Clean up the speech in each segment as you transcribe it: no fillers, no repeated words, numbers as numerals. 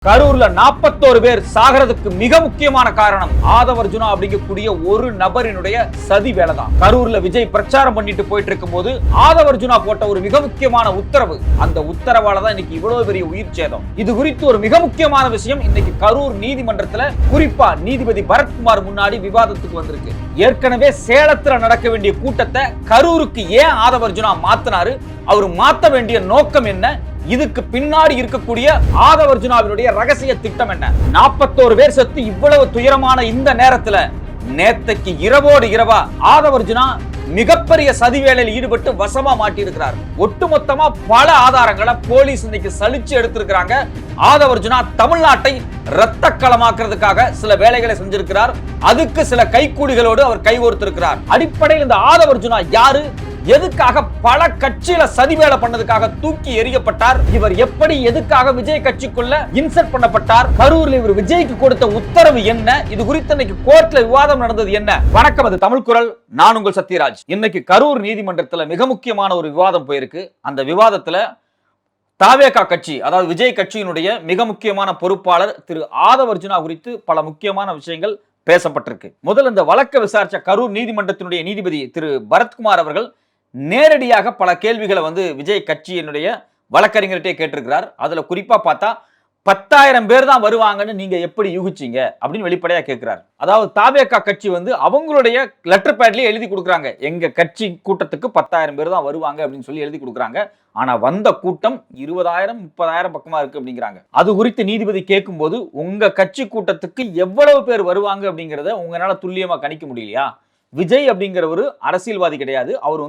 கரூர்ல 41 பேர் சாகிறதுக்கு மிக முக்கியமான காரணம் ஆதவர்ஜுனா அப்படிங்கக்கூடிய ஒரு நபரினுடைய சதி வேலை தான். கரூர்ல விஜய் பிரச்சாரம் பண்ணிட்டு போயிட்டு இருக்கும் போது ஆதவர்ஜுனா போட்ட ஒரு மிக முக்கியமான உத்தரவு, அந்த உத்தரவால தான் இன்னைக்கு இவ்வளவு பெரிய உயிர் சேதம். இது குறித்து ஒரு மிக முக்கியமான விஷயம் இன்னைக்கு கரூர் நீதிமன்றத்துல குறிப்பா நீதிபதி பரத்குமார் முன்னாடி விவாதத்துக்கு வந்திருக்கு. ஏற்கனவே சேலத்துல நடக்க வேண்டிய கூட்டத்தை கரூருக்கு ஏன் ஆதவர்ஜுனா மாத்தினாரு, அவர் மாத்த வேண்டிய நோக்கம் என்ன, இதுக்கு பின்னாடி இருக்கக்கூடிய ஆதவர்ஜுனாவினுடைய ரகசிய திட்டம் என்ன? 41 பேர் செத்து இவ்வளவு துயரமான இந்த நேரத்துல நேத்தைக்கு இரவோடு இரவா ஆதவர்ஜுனா மிகப்பெரிய சதி வேலையில் ஈடுபட்டு வசமா மாட்டி இருக்கிறார். ஒட்டுமொத்தமா பல ஆதாரங்களை போலீஸ் இன்னைக்கு சலிச்சு எடுத்திருக்கிறாங்க. ஆதவர்ஜுனா தமிழ்நாட்டை இரத்த களமாக்குறதுக்காக சில வேலைகளை செஞ்சிருக்கிறார். அதுக்கு சில கைக்கூலிகளோடு அவர் கைகோர்த்திருக்கிறார். அடிப்படையில் இந்த ஆதவர்ஜுனா யாரு, எதுக்காக பல கட்சியில சதி வேலை பண்ணதுக்காக தூக்கி எறியப்பட்டார், இவர் எப்படி எதுக்காக விஜய் கட்சிக்குள்ள இன்சர்ட் பண்ணப்பட்டார், கரூர்ல இவர் விஜய்க்கு கொடுத்த உத்தரவு என்ன, இது குறித்து இன்னைக்கு கோர்ட்ல விவாதம் நடந்தது என்ன? வணக்கம், அது தமிழ் குரல், நான் உங்கள் சத்யராஜ். இன்னைக்கு கரூர் நீதிமன்றத்துல மிக முக்கியமான ஒரு விவாதம் போயிருக்கு. அந்த விவாதத்துல தாவேகா கட்சி, அதாவது விஜய் கட்சியினுடைய மிக முக்கியமான பொறுப்பாளர் திரு ஆதவர்ஜுனா குறித்து பல முக்கியமான விஷயங்கள் பேசப்பட்டிருக்கு. முதல் இந்த வழக்கை விசாரிச்ச கரூர் நீதிமன்றத்தினுடைய நீதிபதி திரு பரத்குமார் அவர்கள் நேரடியாக பல கேள்விகளை விஜய் கட்சியினுடைய வழக்கறிஞர்கிட்டே கேட்டிருக்கிறார். அதுல குறிப்பா பார்த்தா 10,000 பேர் தான் வருவாங்கன்னு நீங்க எப்படி யூகிச்சீங்க அப்படின்னு வெளிப்படையா கேட்கிறார். அதாவது தாவேகா கட்சி அவங்களுடைய லெட்டர் பேட்லயே எழுதி கொடுக்குறாங்க, எங்க கட்சி கூட்டத்துக்கு 10,000 பேர் தான் வருவாங்க அப்படின்னு சொல்லி எழுதி கொடுக்குறாங்க. ஆனா வந்த கூட்டம் 20,000 30,000 பக்கமா இருக்கு அப்படிங்கிறாங்க. அது குறித்து நீதிபதி கேட்கும்போது உங்க கட்சி கூட்டத்துக்கு எவ்வளவு பேர் வருவாங்க அப்படிங்கறத உங்களால துல்லியமா கணிக்க முடியலையா? விஜய் அப்படிங்கிற ஒரு அரசியல்வாதி கிடையாது, அவர்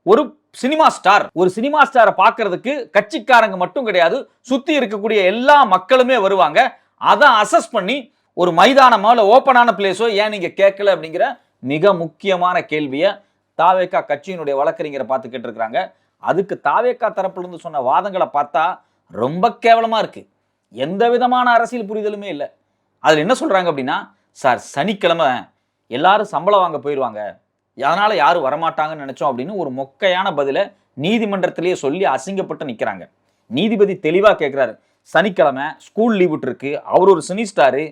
ஒரு சினிமா ஸ்டார். ஒரு சினிமா ஸ்டாரை பார்க்கிறதுக்கு கட்சிக்காரங்க மட்டும் கிடையாது, சுத்தி இருக்கக்கூடிய எல்லா மக்களுமே வருவாங்க. அதை அசஸ் பண்ணி ஒரு மைதானமோ இல்ல ஓப்பனான பிளேஸோ ஏன் நீங்க கேட்கல அப்படிங்கிற மிக முக்கியமான கேள்வியை தாவேகா கட்சியினுடைய வழக்கறிஞரை பார்த்து கேட்டிருக்கிறாங்க. அதுக்கு தாவேகா தரப்புல இருந்து சொன்ன வாதங்களை பார்த்தா ரொம்ப கேவலமா இருக்கு. எந்த விதமான அரசியல் புரிதலுமே இல்லை. அதுல என்ன சொல்றாங்க அப்படின்னா, சார் சனிக்கிழமை எல்லாரும் சம்பளம் வாங்க போயிடுவாங்க, அதனால யாரும் வரமாட்டாங்கன்னு நினைச்சோம் அப்படின்னு ஒரு மொக்கையான பதில நீதிமன்றத்திலேயே சொல்லி அசிங்கப்பட்டு நிக்கிறாங்க. நீதிபதி தெளிவா கேட்கிறாரு, சனிக்கிழமை ஸ்கூல் லீவ் விட்டு இருக்கு, அவர் ஒரு சினி ஸ்டாரு,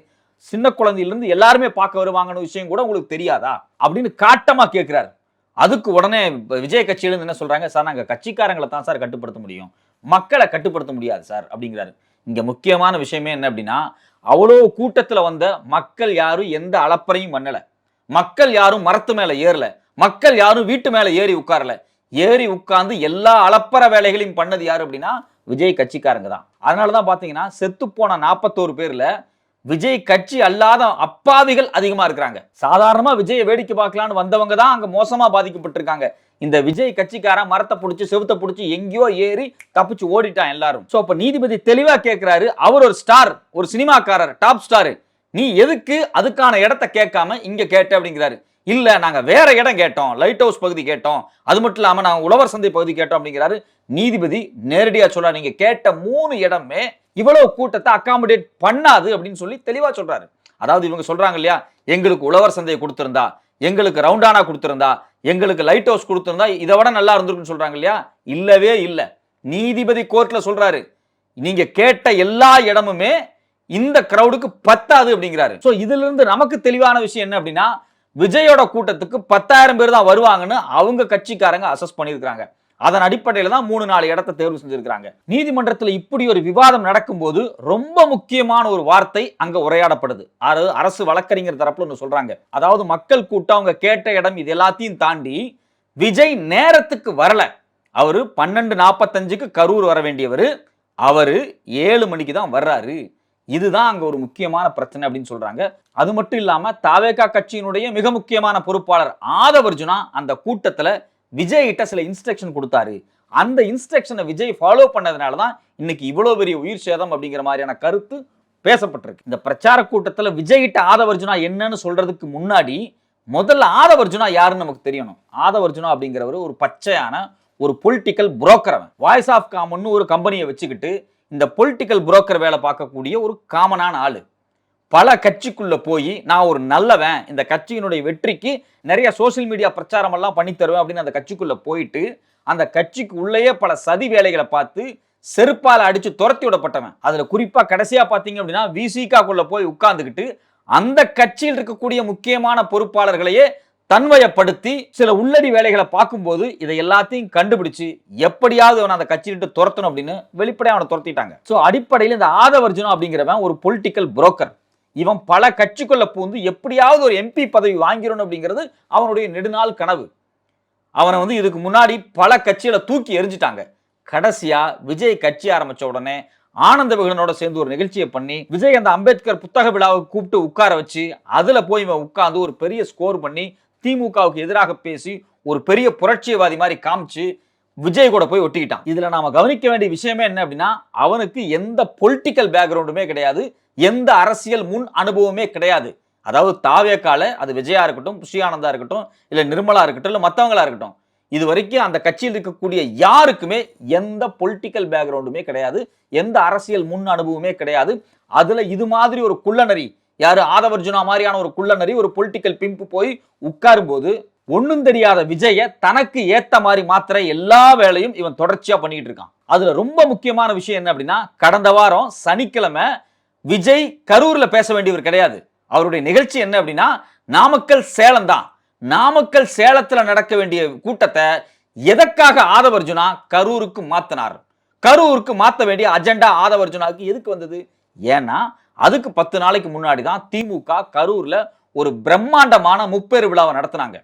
சின்ன குழந்தையிலிருந்து எல்லாருமே பார்க்க வருவாங்கன்னு விஷயம் கூட உங்களுக்கு தெரியாதா அப்படின்னு காட்டமா கேட்கிறாரு. அதுக்கு உடனே விஜய் கட்சியிலிருந்து என்ன சொல்றாங்க, சார் நாங்க கட்சிக்காரங்களை தான் சார் கட்டுப்படுத்த முடியும், மக்களை கட்டுப்படுத்த முடியாது சார் அப்படிங்கிறாரு. இங்க முக்கியமான விஷயமே என்ன அப்படின்னா, அவ்வளோ கூட்டத்துல வந்த மக்கள் யாரும் எந்த அளப்பறையும் பண்ணல, மக்கள் யாரும் மரத்து மேல ஏறல, மக்கள் யாரும் வீட்டு மேல ஏறி உட்காரல, ஏறி உட்கார்ந்து எல்லா அளப்பற வேலைகளையும் பண்ணது யாரு அப்படின்னா விஜய் கட்சிக்காரங்க தான். அதனாலதான் பாத்தீங்கன்னா செத்து போன 41 பேர்ல விஜய் கட்சி அல்லாத அப்பாவிகள் அதிகமா இருக்கிறாங்க. சாதாரணமா விஜயை வேடிக்கை பார்க்கலான்னு வந்தவங்க தான் அங்க மோசமா பாதிக்கப்பட்டிருக்காங்க. இந்த விஜய் கட்சிக்காரன் மரத்தை பிடிச்சி செவுத்த பிடிச்சி எங்கேயோ ஏறி தப்பிச்சு ஓடிட்டான் எல்லாரும். சோ அப்ப நீதிபதி தெளிவா கேட்கிறாரு, அவர் ஒரு ஸ்டார், ஒரு சினிமாக்காரர், டாப் ஸ்டார், நீ எதுக்கு அதுக்கான இடத்தை கேட்காம இங்க கேட்ட அப்படிங்கிறாரு. இல்ல நாங்க வேற இடம் கேட்டோம், லைட் ஹவுஸ் பகுதி கேட்டோம், அது மட்டும் இல்லாம நாங்க உழவர் சந்தை பகுதி கேட்டோம் அப்படிங்கிறாரு. நீதிபதி நேரடியா சொல்ற, நீங்க கேட்ட 3 இடமே இவ்வளவு கூட்டத்தை அகாமடேட் பண்ணாது அப்படின்னு சொல்லி தெளிவா சொல்றாரு. அதாவது இவங்க சொல்றாங்க இல்லையா, எங்களுக்கு உழவர் சந்தையை கொடுத்திருந்தா, எங்களுக்கு ரவுண்டானா கொடுத்திருந்தா, எங்களுக்கு லைட் ஹவுஸ் கொடுத்திருந்தா இதை விட நல்லா இருந்திருக்குன்னு சொல்றாங்க இல்லையா, இல்லவே இல்ல. நீதிபதி கோர்ட்ல சொல்றாரு, நீங்க கேட்ட எல்லா இடமுமே இந்த கிரவுடுக்கு பத்தாது அப்படிங்கிறாரு. சோ இதுல இருந்து நமக்கு தெளிவான விஷயம் என்ன அப்படின்னா, விஜயோட கூட்டத்துக்கு 10,000 பேர் தான் வருவாங்கன்னு அவங்க கட்சிக்காரங்க அசஸ் பண்ணியிருக்காங்க. அதன் அடிப்படையில தான் 3-4 இடத்தை தேர்வு செஞ்சிருக்காங்க. நீதிமன்றத்தில் இப்படி ஒரு விவாதம் நடக்கும்போது ரொம்ப முக்கியமான ஒரு வார்த்தை அங்க உரையாடப்படுது. அரசு வழக்கறிஞர் தரப்புல ஒன்று சொல்றாங்க, அதாவது மக்கள் கூட்டம் அவங்க கேட்ட இடம் இது எல்லாத்தையும் தாண்டி விஜய் நேரத்துக்கு வரல. அவரு 12:45க்கு கரூர் வர வேண்டியவர், அவரு 7 மணிக்கு தான் வர்றாரு. இதுதான் அங்க ஒரு முக்கியமான பிரச்சனை அப்படின்னு சொல்றாங்க. அது மட்டும் இல்லாம தாவேகா கட்சியினுடைய மிக முக்கியமான பொறுப்பாளர் ஆதவர்ஜுனா அந்த கூட்டத்துல விஜய் கிட்ட சில இன்ஸ்ட்ரக்ஷன் கொடுத்தாரு. அந்த இன்ஸ்ட்ரக்ஷனை விஜய் ஃபாலோ பண்ணதுனால தான் இன்னைக்கு இவ்வளவு பெரிய உயிர் சேதம் அப்படிங்கிற மாதிரியான கருத்து பேசப்பட்டிருக்கு. இந்த பிரச்சார கூட்டத்துல விஜய் கிட்ட ஆதவர்ஜுனா என்னன்னு சொல்றதுக்கு முன்னாடி முதல்ல ஆதவர்ஜுனா யாருன்னு நமக்கு தெரியணும். ஆதவர்ஜுனா அப்படிங்கிறவர் ஒரு பச்சையான ஒரு பொலிட்டிக்கல் புரோக்கர். அவன் வாய்ஸ் ஆஃப் காமன் ஒரு கம்பெனியை வச்சுக்கிட்டு இந்த பொலிட்டிக்கல் புரோக்கர் வேலை பார்க்கக்கூடிய ஒரு காமனான ஆளு. பல கட்சிக்குள்ள போய் நான் ஒரு நல்லவன், இந்த கட்சியினுடைய வெற்றிக்கு நிறைய சோசியல் மீடியா பிரச்சாரம் எல்லாம் பண்ணி தருவேன் அப்படின்னு அந்த கட்சிக்குள்ள போயிட்டு அந்த கட்சிக்கு உள்ளேயே பல சதி வேலைகளை பார்த்து செருப்பால அடிச்சு துரத்தி விடப்பட்டவன். அதுல குறிப்பா கடைசியா பாத்தீங்க அப்படின்னா விசிகாக்குள்ள போய் உட்கார்ந்துகிட்டு அந்த கட்சியில் இருக்கக்கூடிய முக்கியமான பொறுப்பாளர்களையே தன்வயப்படுத்தி சில உள்ளடி வேலைகளை பார்க்கும்போது இதை எல்லாத்தையும் கண்டுபிடிச்சு எப்படியாவது அவன் அந்த கட்சியிட்டு துரத்தணும் அப்படின்னு வெளிப்படையா அவனை துரத்திட்டாங்க. சோ அடிப்படையில் இந்த ஆதவர்ஜுனா அப்படிங்கிறவன் ஒரு பொலிட்டிக்கல் புரோக்கர். இவன் பல கட்சிக்குள்ள பூந்து எப்படியாவது ஒரு எம்பி பதவி வாங்கிடணும் அப்படிங்கிறது அவனுடைய நெடுநாள் கனவு. அவனை இதுக்கு முன்னாடி பல கட்சிகளை தூக்கி எரிஞ்சிட்டாங்க. கடைசியா விஜய் கட்சி ஆரம்பிச்ச உடனே ஆனந்த விகடனோட சேர்ந்து ஒரு நிகழ்ச்சியை பண்ணி விஜய் அந்த அம்பேத்கர் புத்தக விழாவுக்கு கூப்பிட்டு உட்கார வச்சு அதுல போய் இவன் உட்கார்ந்து ஒரு பெரிய ஸ்கோர் பண்ணி திமுகவுக்கு எதிராக பேசி ஒரு பெரிய புரட்சியவாதி மாதிரி காமிச்சு விஜய் கூட போய் ஒட்டிக்கிட்டான். இதுல நாம கவனிக்க வேண்டிய விஷயமே என்ன அப்படின்னா, அவனுக்கு எந்த பொலிட்டிக்கல் பேக்ரவுண்டுமே கிடையாது, எந்த அரசியல் முன் அனுபவமே கிடையாது. அதாவது தாவேக்கால அது விஜயா இருக்கட்டும், புஷியானந்தா இருக்கட்டும், இல்ல நிர்மலா இருக்கட்டும், இல்ல மத்தவங்களா இருக்கட்டும், இது வரைக்கும் அந்த கட்சியில் இருக்கக்கூடிய யாருக்குமே எந்த பொலிட்டிக்கல் பேக்ரவுண்டுமே கிடையாது, எந்த அரசியல் முன் அனுபவமே கிடையாது. அதுல இது மாதிரி ஒரு குள்ளநரி, யாரு ஆதவர்ஜுனா மாதிரியான ஒரு குள்ளநரி, ஒரு பொலிட்டிக்கல் பிம்பு போய் உட்காரும் போது ஒண்ணும் தெரியாத விஜய தனக்கு ஏத்த மாதிரி மாத்திர எல்லா வேலையும் இவன் தொடர்ச்சியா பண்ணிட்டு இருக்கான். அதுல ரொம்ப முக்கியமான விஷயம் என்ன அப்படின்னா, கடந்த வாரம் சனிக்கிழமை விஜய் கரூர்ல பேச வேண்டியவர் கிடையாது. அவருடைய நிகழ்ச்சி என்ன அப்படின்னா நாமக்கல் சேலம் தான். நாமக்கல் சேலத்துல நடக்க வேண்டிய கூட்டத்தை எதற்காக ஆதவர்ஜுனா கரூருக்கு மாத்தினார்? கரூருக்கு மாத்த வேண்டிய அஜெண்டா ஆதவர்ஜுனாவுக்கு எதுக்கு வந்தது? ஏன்னா அதுக்கு 10 நாளைக்கு முன்னாடி தான் திமுக கரூர்ல ஒரு பிரம்மாண்டமான முப்பேறு விழாவை நடத்தினாங்க.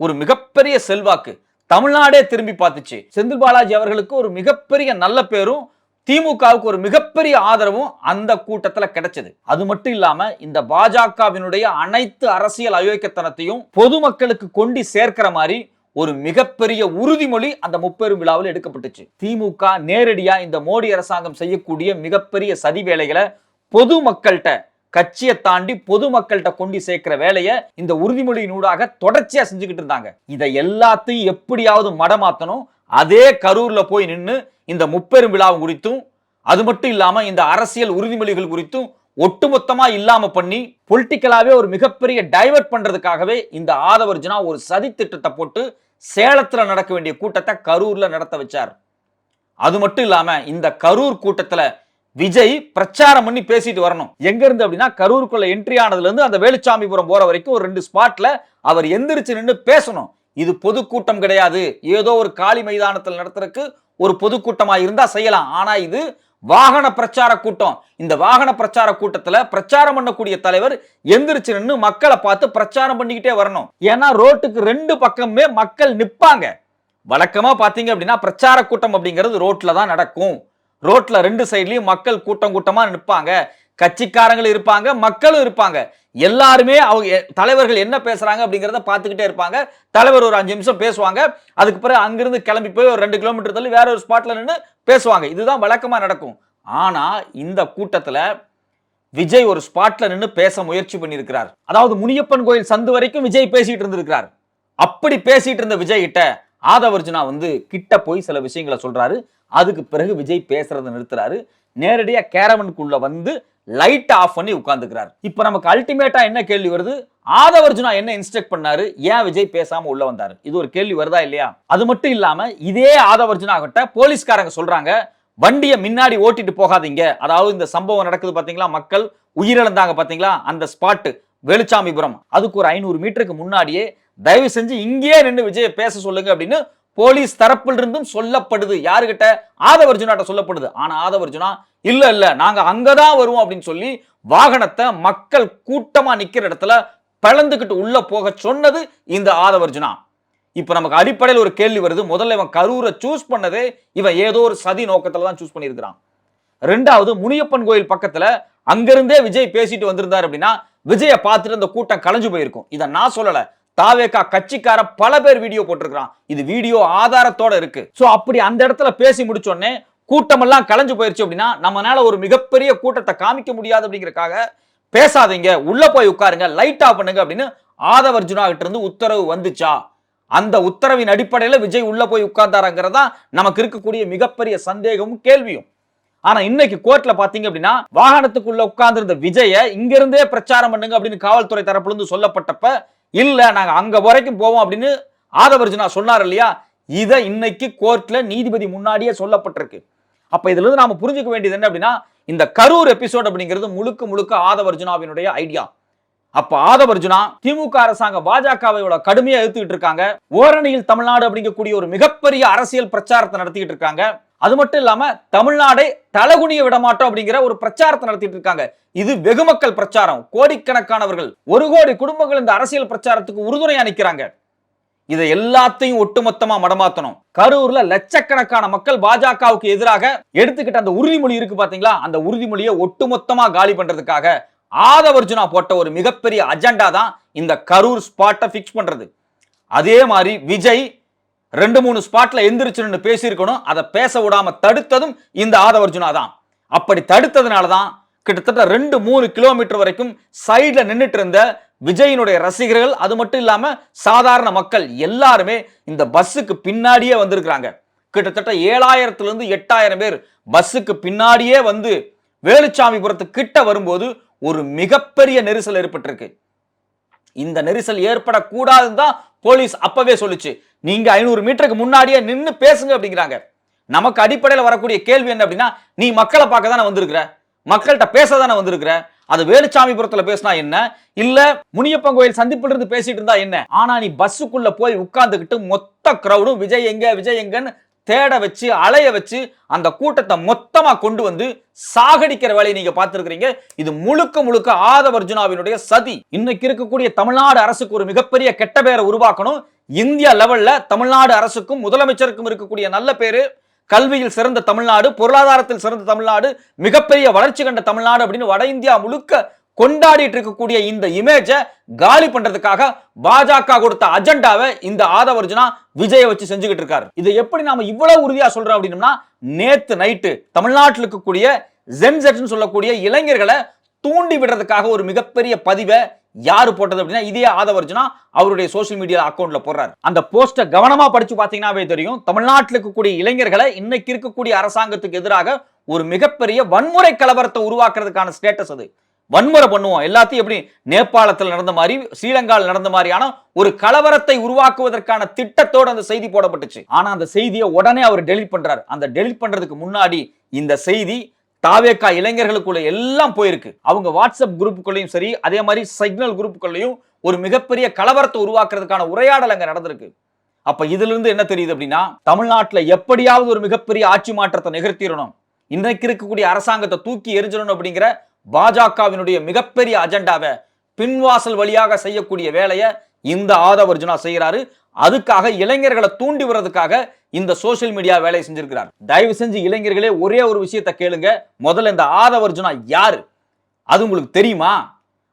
ஒரு மிகப்பெரிய செல்வாக்கு தமிழ்நாடே திரும்பி பார்த்துச்சு. செந்தில் பாலாஜி அவர்களுக்கு ஒரு மிகப்பெரிய நல்ல பேரும் திமுகவுக்கு ஒரு மிகப்பெரிய ஆதரவும் அந்த கூட்டத்துல கிடைச்சது. அது மட்டும் இல்லாம இந்த பாஜகவினுடைய அனைத்து அரசியல் அயோக்கியத்தனத்தையும் பொதுமக்களுக்கு கொண்டு சேர்க்கிற மாதிரி ஒரு மிகப்பெரிய உறுதிமொழி அந்த முப்பெரும் விழாவில் எடுக்கப்பட்டுச்சு. திமுக நேரடியா இந்த மோடி அரசாங்கம் செய்யக்கூடிய மிகப்பெரிய சதி வேலைகளை பொதுமக்கள்கிட்ட, கட்சியை தாண்டி பொதுமக்கள்கிட்ட கொண்டு சேர்க்கிற வேலையை இந்த உறுதிமொழியினூடாக தொடர்ச்சியா செஞ்சுக்கிட்டு இருந்தாங்க. இதை எல்லாத்தையும் எப்படியாவது மடமாத்தணும். அதே கரூர்ல போய் நின்று இந்த முப்பெரும் விழாவும் குறித்தும், அது மட்டும் இல்லாம இந்த அரசியல் உறுதிமொழிகள் குறித்தும் ஒட்டுமொத்தமா இல்லாம பண்ணி பொலிட்டிக்கலாவே ஒரு மிகப்பெரிய டைவர்ட் பண்றதுக்காகவே இந்த ஆதவர்ஜுனா ஒரு சதி திட்டத்தை போட்டு சேலத்துல நடக்க வேண்டிய கூட்டத்தை கரூர்ல நடத்த வச்சார். அது மட்டும் இல்லாம இந்த கரூர் கூட்டத்துல விஜய் பிரச்சாரம் பண்ணி பேசிட்டு வரணும். எங்க இருந்து அப்படின்னா கரூருக்குள்ள என்ட்ரி ஆனதுல இருந்து அந்த வேலுச்சாமிபுரம் போற வரைக்கும் ஒரு 2 ஸ்பாட்ல அவர் எந்திரிச்சு நின்று பேசணும். இது பொதுக்கூட்டம் கிடையாது, ஏதோ ஒரு காலி மைதானத்தில் நடத்துறதுக்கு ஒரு பொதுக்கூட்டமா இருந்தா செய்யலாம். ஆனா இது வாகன பிரச்சார கூட்டம். இந்த வாகன பிரச்சார கூட்டத்துல பிரச்சாரம் பண்ணக்கூடிய தலைவர் எந்திரிச்சு நின்று மக்களை பார்த்து பிரச்சாரம் பண்ணிக்கிட்டே வரணும். ஏன்னா ரோட்டுக்கு 2 பக்கமே மக்கள் நிப்பாங்க. வழக்கமா பாத்தீங்க அப்படின்னா பிரச்சார கூட்டம் அப்படிங்கிறது ரோட்ல தான் நடக்கும். ரோட்ல 2 சைட்லயும் மக்கள் கூட்டம் கூட்டமா நிற்பாங்க. கட்சிக்காரங்களும் இருப்பாங்க, மக்களும் இருப்பாங்க. எல்லாருமே அவங்க தலைவர்கள் என்ன பேசுறாங்க அப்படிங்கிறத பார்த்துக்கிட்டே இருப்பாங்க. தலைவர் ஒரு 5 நிமிஷம் பேசுவாங்க. அதுக்கு பிறகு அங்கிருந்து கிளம்பி போய் ஒரு 2 கிலோமீட்டர் தள்ளி வேற ஒரு ஸ்பாட்ல நின்று பேசுவாங்க. இதுதான் வழக்கமா நடக்கும். ஆனா இந்த கூட்டத்துல விஜய் ஒரு ஸ்பாட்ல நின்று பேச முயற்சி பண்ணியிருக்கிறார். அதாவது முனியப்பன் கோயில் சந்து வரைக்கும் விஜய் பேசிட்டு இருந்திருக்கிறார். அப்படி பேசிட்டு இருந்த விஜய் கிட்ட ஆதவர்ஜுனா கிட்ட போய் சில விஷயங்களை சொல்றாரு. அதுக்கு பிறகு விஜய் பேசுறதை நிறுத்துறாரு. நேரடியா கேரவனுக்குள்ள லைட் ஆஃப் பண்ணி உட்கார்ந்துக்கிறார். இப்ப நமக்கு அல்டிமேட்டா என்ன கேள்வி வருது? ஆதவர்ஜுனா என்ன இன்ஸ்ட்ரக்ட் பண்ணாரு? ஏன் விஜய் பேசாம உள்ள வந்தாரு? இது ஒரு கேள்வி வருதா இல்லையா? அது மட்டும் இல்லாம இதே ஆதவர்ஜுனா கிட்ட போலீஸ்காரங்க சொல்றாங்க, வண்டியை முன்னாடி ஓட்டிட்டு போகாதீங்க. அதாவது இந்த சம்பவம் நடக்குது பாத்தீங்களா, மக்கள் உயிரிழந்தாங்க பாத்தீங்களா, அந்த ஸ்பாட் வேலுச்சாமிபுரம், அதுக்கு ஒரு 500 மீட்டருக்கு முன்னாடியே தயவு செஞ்சு இங்கேயே நின்று விஜய் பேச சொல்லுங்க அப்படின்னு போலீஸ் தரப்பில் இருந்தும் சொல்லப்படுது. யாருகிட்ட? ஆதவர்ஜுனாட்ட சொல்லப்படுது. ஆனா ஆதவர்ஜுனா இல்ல நாங்க அங்கதான் வருவோம் அப்படின்னு சொல்லி வாகனத்தை மக்கள் கூட்டமா நிக்கிற இடத்துல பிளந்துகிட்டு உள்ள போக சொன்னது இந்த ஆதவர்ஜுனா. இப்ப நமக்கு அடிப்படையில் ஒரு கேள்வி வருது. முதல்ல இவன் கரூரை சூஸ் பண்ணதே இவன் ஏதோ ஒரு சதி நோக்கத்துல தான் சூஸ் பண்ணியிருக்கிறான். 2வது முனியப்பன் கோயில் பக்கத்துல அங்கிருந்தே விஜய் பேசிட்டு வந்திருந்தார் அப்படின்னா விஜய பார்த்துட்டு அந்த கூட்டம் கலைஞ்சு போயிருக்கும். இதை நான் சொல்லல, தாவேகா கட்சிக்கார பல பேர் வீடியோ போட்டிருக்கான். இது வீடியோ ஆதாரத்தோட இருக்கு. சோ அப்படி அந்த இடத்துல பேசி முடிச்சோடனே கூட்டம் எல்லாம் கலைஞ்சு போயிருச்சு அப்படின்னா நம்மளால ஒரு மிகப்பெரிய கூட்டத்தை காமிக்க முடியாது அப்படிங்கறக்காக பேசாதீங்க, உள்ள போய் உட்காருங்க, லைட் ஆஃப் பண்ணுங்க அப்படின்னு ஆதவர்ஜுனா கிட்ட இருந்து உத்தரவு வந்துச்சா? அந்த உத்தரவின் அடிப்படையில் விஜய் உள்ள போய் உட்கார்ந்தாருங்கிறதா நமக்கு இருக்கக்கூடிய மிகப்பெரிய சந்தேகமும் கேள்வியும். ஆனா இன்னைக்கு கோர்ட்ல பாத்தீங்க அப்படின்னா வாகனத்துக்குள்ள உட்கார்ந்து இருந்த விஜய இங்க இருந்தே பிரச்சாரம் பண்ணுங்க அப்படின்னு காவல்துறை தரப்புல இருந்து சொல்லப்பட்டப்ப இல்ல நாங்க அங்க வரைக்கும் போவோம் அப்படின்னு ஆதவர்ஜுனா சொன்னார் இல்லையா? இதை இன்னைக்கு கோர்ட்ல நீதிபதி முன்னாடியே சொல்லப்பட்டிருக்கு. அப்ப இதுல இருந்து நாம புரிஞ்சுக்க வேண்டியது என்ன அப்படின்னா, இந்த கரூர் எபிசோட் அப்படிங்கிறது முழுக்க முழுக்க ஆதவ அர்ஜுனாவினுடைய ஐடியா. அப்ப ஆதவ அர்ஜுனா திமுக அரசாங்க பாஜகவை கடுமையா எதிர்த்துக்கிட்டு இருக்காங்க. ஓரணியில் தமிழ்நாடு அப்படிங்கக்கூடிய ஒரு மிகப்பெரிய அரசியல் பிரச்சாரத்தை நடத்திக்கிட்டு இருக்காங்க. அது மட்டும் இல்லாம தமிழ்நாடை தலகுனிய விடமாட்டோம் அப்படிங்கிற ஒரு பிரச்சாரத்தை நடத்திட்டு இருக்காங்க. இது வெகுமக்கள் பிரச்சாரம். கோடிக்கணக்கானவர்கள், 1 கோடி குடும்பங்கள் இந்த அரசியல் பிரச்சாரத்துக்கு உறுதுணையா நிக்கிறாங்க. இதை எல்லாத்தையும் ஒட்டுமொத்தமா மடமாத்தணும். கரூர்ல லட்சக்கணக்கான மக்கள் பாஜகவுக்கு எதிராக எடுத்துக்கிட்ட அந்த உறுதிமொழி இருக்கு பாத்தீங்களா, அந்த உறுதிமொழியை ஒட்டுமொத்தமா காலி பண்றதுக்காக ஆதவ அர்ஜுனா போட்ட ஒரு மிகப்பெரிய அஜெண்டா தான் இந்த கரூர் ஸ்பாட்டை பிக்ஸ் பண்றது. அதே மாதிரி விஜய் 2-3 ஸ்பாட்ல எந்திரிச்சு பேசியிருக்கணும். அதை பேச விடாம தடுத்ததும் இந்த ஆதவ அர்ஜுனா தான். அப்படி தடுத்ததுனால தான் கிட்டத்தட்ட 2-3 கிலோமீட்டர் வரைக்கும் சைட்ல நின்றுட்டு இருந்த விஜயினுடைய ரசிகர்கள், அது மட்டும் இல்லாம சாதாரண மக்கள் எல்லாருமே இந்த பஸ்ஸுக்கு பின்னாடியே வந்திருக்கிறாங்க. கிட்டத்தட்ட 7000 to 8000 பேர் பஸ்ஸுக்கு பின்னாடியே வந்து வேலுச்சாமிபுரத்து கிட்ட வரும்போது ஒரு மிகப்பெரிய நெரிசல் ஏற்பட்டிருக்கு. இந்த நெரிசல் ஏற்படக்கூடாதுன்னு தான் போலீஸ் அப்பவே சொல்லுச்சு. நீங்க 500 மீட்டருக்கு முன்னாடியே நின்னு பேசுங்க அப்படிங்கிறாங்க. நமக்கு அடிப்படையில் வரக்கூடிய கேள்வி என்ன அப்படின்னா, நீ மக்களை பார்க்க தானே வந்திருக்கிற, மக்கள்கிட்ட பேச தானே வந்திருக்கிற, அது வேலுச்சாமிபுரத்துல பேசினா என்ன, இல்ல முனியப்பன் கோயில் சந்திப்புல இருந்து பேசிட்டு இருந்தா என்ன? ஆனா நீ பஸ்ஸுக்குள்ள போய் உட்கார்ந்துகிட்டு மொத்த கிரௌடும் விஜய் எங்க விஜய் எங்கன்னு தேட வச்சு அலைய வச்சு அந்த கூட்டத்தை மொத்தமா கொண்டு வந்து சாகடிக்கிற வேலையை நீங்க பார்த்திருக்கிறீங்க. இது முழுக்க முழுக்க ஆதவ அர்ஜுனாவினுடைய சதி. இன்னைக்கு இருக்கக்கூடிய தமிழ்நாடு அரசுக்கு ஒரு மிகப்பெரிய கெட்ட பேரை உருவாக்கணும். இந்தியா லெவல்ல தமிழ்நாடு அரசுக்கும் முதலமைச்சருக்கும் இருக்கக்கூடிய நல்ல பேரு, கல்வியில் சிறந்த தமிழ்நாடு, பொருளாதாரத்தில் சிறந்த தமிழ்நாடு, மிகப்பெரிய வளர்ச்சி கண்ட தமிழ்நாடு அப்படின்னு வட இந்தியா முழுக்க கொண்டாடிட்டு இருக்கக்கூடிய இந்த இமேஜை காலி பண்றதுக்காக பாஜக கொடுத்த அஜெண்டாவை இந்த ஆதவ அர்ஜுனா விஜயை வச்சு செஞ்சுக்கிட்டு இருக்காரு. இதை எப்படி நாம இவ்வளவு உறுதியா சொல்றோம் அப்படின்னா, நேத்து நைட்டு தமிழ்நாட்டில் இருக்கக்கூடிய ஜென்செட்னு சொல்லக்கூடிய இளைஞர்களை தூண்டி விடுறதுக்காக ஒரு மிகப்பெரிய பதிவை யாரு போட்டது அப்படின்னா, இதே ஆதவ அர்ஜுனா அவருடைய சோசியல் மீடியா அக்கவுண்ட்ல போடுறாரு. அந்த போஸ்ட கவனமா படிச்சு பாத்தீங்கன்னாவே தெரியும். தமிழ்நாட்டில் இருக்கக்கூடிய இளைஞர்களை இன்னைக்கு இருக்கக்கூடிய அரசாங்கத்துக்கு எதிராக ஒரு மிகப்பெரிய வன்முறை கலவரத்தை உருவாக்குறதுக்கான ஸ்டேட்டஸ் அது. வன்முறை பண்ணுவோம் எல்லாத்தையும், எப்படி நேபாளத்தில் நடந்த மாதிரி, ஸ்ரீலங்காவில் நடந்த மாதிரியான ஒரு கலவரத்தை உருவாக்குவதற்கான திட்டத்தோடு அந்த செய்தி போடப்பட்டுச்சு. ஆனா அந்த செய்தியை உடனே அவர் டெலிட் பண்றாரு. அந்த டெலிட் பண்றதுக்கு முன்னாடி இந்த செய்தி தாவேகா இளைஞர்களுக்குள்ள எல்லாம் போயிருக்கு. அவங்க வாட்ஸ்அப் குரூப்புக்குள்ளேயும் சரி, அதே மாதிரி சிக்னல் குரூப்புக்குள்ளேயும் ஒரு மிகப்பெரிய கலவரத்தை உருவாக்குறதுக்கான உரையாடல் அங்க நடந்திருக்கு. அப்ப இதுல இருந்து என்ன தெரியுது அப்படின்னா, தமிழ்நாட்டுல எப்படியாவது ஒரு மிகப்பெரிய ஆட்சி மாற்றத்தை நிகழ்த்திடணும், இன்னைக்கு இருக்கக்கூடிய அரசாங்கத்தை தூக்கி எரிஞ்சிடணும் அப்படிங்கிற பாஜகவினுடைய மிகப்பெரிய அஜெண்டாவை பின்வாசல் வழியாக செய்யக்கூடிய வேலையை இந்த ஆதவ அர்ஜுனா செய்யறாரு. அதுக்காக இளைஞர்களை தூண்டி விடுறதுக்காக இந்த சோசியல் மீடியா வேலையை செஞ்சிருக்கிறார். தயவு செஞ்சு இளைஞர்களே ஒரே ஒரு விஷயத்தை கேளுங்க. முதல்ல இந்த ஆதவ அர்ஜுனா யாரு, அது உங்களுக்கு தெரியுமா?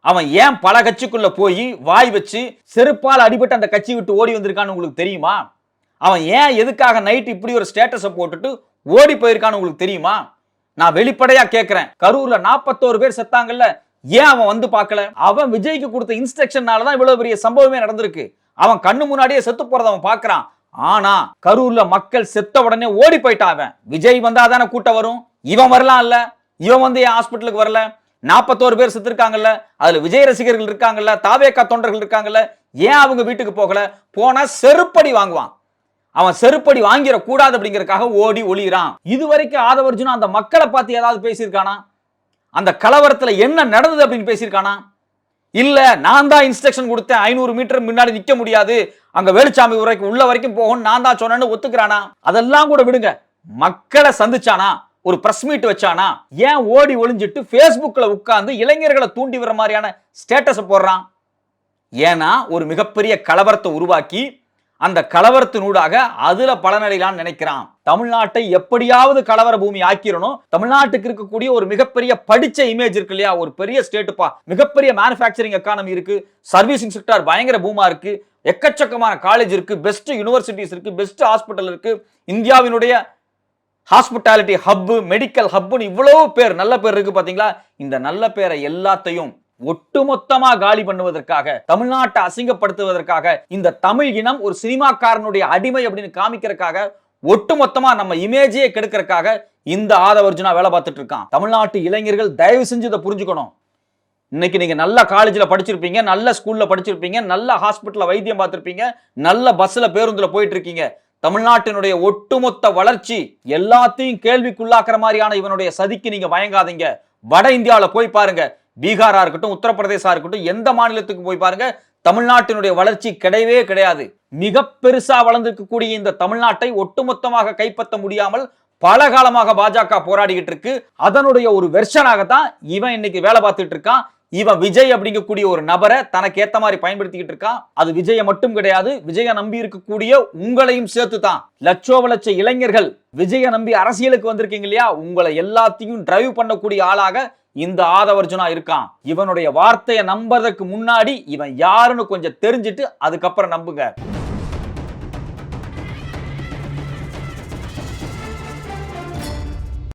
அவன் ஏன் பல கட்சிக்குள்ள போய் வாய் வச்சு செருப்பால் அடிபட்டு அந்த கட்சி விட்டு ஓடி வந்திருக்கான்னு உங்களுக்கு தெரியுமா? அவன் ஏன் எதுக்காக நைட் இப்படி ஒரு ஸ்டேட்டஸை போட்டுட்டு ஓடி போயிருக்கான்னு உங்களுக்கு தெரியுமா? நான் வெளிப்படையா கேட்கிறேன். கரூர்ல 41 பேர் செத்தாங்கல்ல, ஏன் அவன் வந்து பார்க்கல? அவன் விஜய்க்கு கொடுத்த இன்ஸ்ட்ரக்ஷனால தான் இவ்வளவு பெரிய சம்பவமே நடந்திருக்கு. அவன் கண்ணு முன்னாடியே செத்து போறத அவன் பார்க்கறான். ஆனா கரூர்ல மக்கள் செத்த உடனே ஓடி போயிட்டான். அவன் விஜய் வந்தா தானே கூட்டம் வரும், இவன் வரலாம் இல்ல, இவன் வந்து ஏன் ஹாஸ்பிட்டலுக்கு வரல? 41 பேர் செத்து இருக்காங்கல்ல, அதுல விஜய் ரசிகர்கள் இருக்காங்கல்ல, தாவேகா தொண்டர்கள் இருக்காங்கல்ல, ஏன் அவங்க வீட்டுக்கு போகல? போனா செருப்படி வாங்குவான். அவன் செருப்படி வாங்கிட கூடாது அப்படிங்கறதுக்காக ஓடி ஒளிறான். இதுவரைக்கும் ஆதவ அர்ஜுனா அந்த மக்களை பார்த்து ஏதாவது பேசியிருக்கானா? அந்த கலவரத்துல என்ன நடந்தது அப்படின்னு பேசியிருக்கானா? இல்ல நான் தான் இன்ஸ்ட்ரக்ஷன் கொடுத்தேன், 500 மீட்டர் முன்னாடி நிக்க முடியாது, அங்க வேலுச்சாமி வரைக்கும் உள்ள வரைக்கும் போகணும், நான் தான் சொன்னேன்னு ஒத்துக்கிறானா? அதெல்லாம் கூட விடுங்க, மக்களை சந்திச்சானா? ஒரு பிரஸ் மீட் வச்சானா? ஏன் ஓடி ஒளிஞ்சிட்டு பேஸ்புக்ல உட்கார்ந்து இளைஞர்களை தூண்டி வர மாதிரியான ஸ்டேட்டஸ் போடுறான்? ஏன்னா ஒரு மிகப்பெரிய கலவரத்தை உருவாக்கி அந்த கலவரத்தினூடாக அதுல பலனடையலான்னு நினைக்கிறான். தமிழ்நாட்டை எப்படியாவது கலவர பூமி ஆக்கிரணும். தமிழ்நாட்டுக்கு இருக்கக்கூடிய ஒரு மிகப்பெரிய படிச்ச இமேஜ் இருக்கு இல்லையா, ஒரு பெரிய ஸ்டேட்டுப்பா, மிகப்பெரிய மேனுஃபேக்சரிங் எக்கானமி இருக்கு, சர்வீசிங் செக்டார் பயங்கர பூமா இருக்கு, எக்கச்சக்கமான காலேஜ் இருக்கு, பெஸ்ட் யூனிவர்சிட்டிஸ் இருக்கு, பெஸ்ட் ஹாஸ்பிட்டல் இருக்கு, இந்தியாவினுடைய ஹாஸ்பிட்டாலிட்டி ஹப், மெடிக்கல் ஹப்னு இவ்வளவு பேர் நல்ல பேர் இருக்கு பாத்தீங்களா? இந்த நல்ல பேரை எல்லாத்தையும் ஒட்டுமொத்தமா காலி பண்ணுவதற்காக, தமிழ்நாட்டை அசிங்கப்படுத்துவதற்காக, இந்த தமிழ் இனம் ஒரு சினிமாக்காரனுடைய அடிமை அப்படின்னு காமிக்கிறதுக்காக, ஒட்டுமொத்தமா நம்ம இமேஜையே கெடுக்கிறதுக்காக இந்த ஆதவ அர்ஜுனா வேலை பார்த்துட்டு இருக்கான். தமிழ்நாட்டு இளைஞர்கள் தயவு செஞ்சு இதை புரிஞ்சுக்கணும். இன்னைக்கு நீங்க நல்ல காலேஜ்ல படிச்சிருப்பீங்க, நல்ல ஸ்கூல்ல படிச்சிருப்பீங்க, நல்ல ஹாஸ்பிட்டல்ல வைத்தியம் பார்த்திருப்பீங்க, நல்ல பஸ்ல பேருந்துல போயிட்டு இருக்கீங்க. தமிழ்நாட்டினுடைய ஒட்டுமொத்த வளர்ச்சி எல்லாத்தையும் கேள்விக்குள்ளாக்குற மாதிரியான இவனுடைய சதிக்கு நீங்க பயங்காதீங்க. வட இந்தியாவில போய் பாருங்க, பீகாரா இருக்கட்டும், உத்தரப்பிரதேசா இருக்கட்டும், எந்த மாநிலத்துக்கு போய் பாருங்க, தமிழ்நாட்டினுடைய வளர்ச்சி கிடையவே கிடையாது. மிக பெருசா வளர்ந்திருக்கக்கூடிய இந்த தமிழ்நாட்டை ஒட்டுமொத்தமாக கைப்பற்ற முடியாமல் பல காலமாக பாஜக போராடிக்கிட்டு இருக்கு. அதனுடைய ஒரு வெர்ஷனாக தான் இவன் இன்னைக்கு வேலை பார்த்துட்டு இருக்கான். இவன் விஜய் அப்படிங்கக்கூடிய ஒரு நபரை தனக்கு ஏத்த மாதிரி பயன்படுத்திக்கிட்டு இருக்கான். அது விஜய மட்டும் கிடையாது, விஜய நம்பி இருக்கக்கூடிய உங்களையும் சேர்த்து தான். லட்சோப லட்ச இளைஞர்கள் விஜய நம்பி அரசியலுக்கு வந்திருக்கீங்க இல்லையா, உங்களை எல்லாத்தையும் டிரைவ் பண்ணக்கூடிய ஆளாக இந்த ஆதவர்ஜுனா இருக்கான். இவனுடைய வார்த்தையை நம்புறதுக்கு முன்னாடி இவன் யாருன்னு கொஞ்சம் தெரிஞ்சுட்டு அதுக்கப்புறம் நம்புங்க.